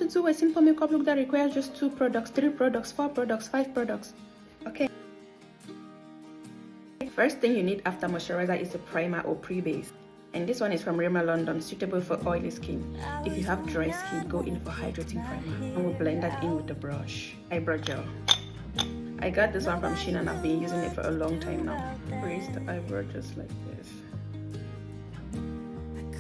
to do a simple makeup look that requires just 2 products, 3 products, 4 products, 5 products. Okay. First thing you need after moisturizer is a primer or pre-base. And this one is from Rimmel London, suitable for oily skin. If you have dry skin, go in for hydrating primer. And we'll blend that in with the brush. Eyebrow gel. I got this one from Shein and I've been using it for a long time now. Raise the eyebrow just like this.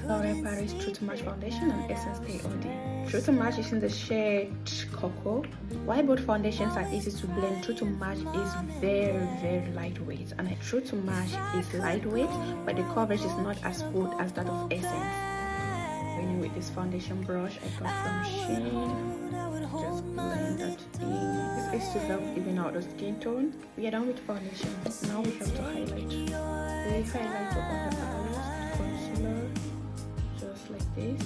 L'Oreal Paris True to Match Foundation and Essence Stay OD. True to Match is in the shade Cocoa. While both foundations are easy to blend, True to Match is very lightweight. And True to Match is lightweight, but the coverage is not as good as that of Essence. Going with this foundation brush I got from Shein. Just blend that in. This is to help even out the skin tone. We are done with foundation. Now we have to highlight. We highlight up on the eyes, concealer, just like this.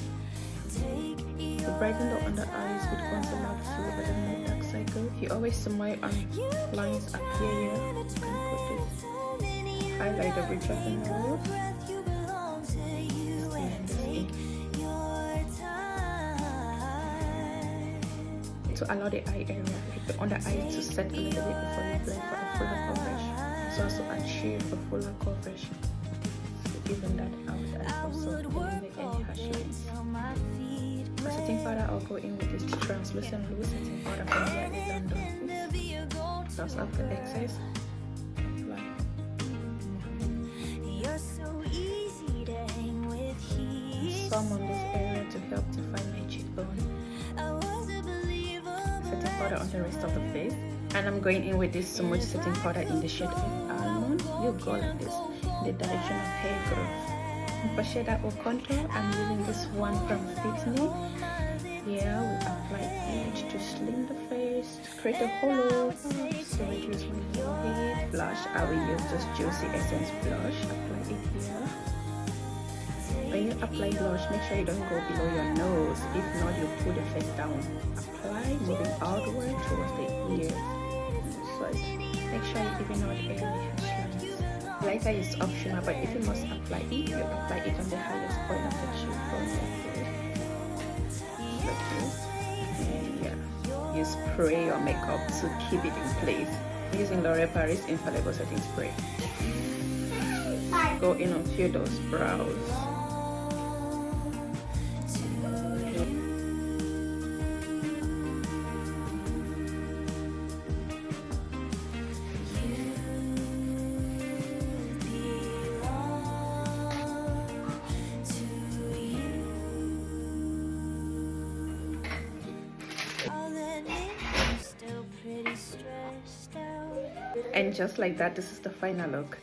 To brighten the under eyes with concealer to eliminate dark circle. You always see my lines appear here. You can put this highlight the bridge of the nose. To allow the eye area, like the under eye, to set a little bit before you blend for a fuller coverage. So also achieve a fuller coverage. To even that out and also eliminate any harsh lines. For setting powder, I'll go in with this translucent loose setting powder from here. Just off the excess. Apply. Some on this area to help define my cheekbone. Setting powder on the rest of the face, and I'm going in with this smooth setting powder in the shade of Almond. You go like this in the direction of hair growth. And for shadow or contour, I'm using this one from Fit Me. Here we apply it to slim the face, to create a hollow, so reduce my forehead. Blush, I will use this Juicy Essence blush. Apply it here. When you apply blush, make sure you don't go below your nose. If not, you pull the face down. Apply, moving outward towards the ear. So make sure you even out any harsh lines. Lighter is optional, but if you must apply it, you apply it on the highest point of the cheekbone like this. And yeah, you spray your makeup to keep it in place. I'm using L'Oreal Paris Infallible Setting Spray. Go in onto those brows. And just like that, this is the final look.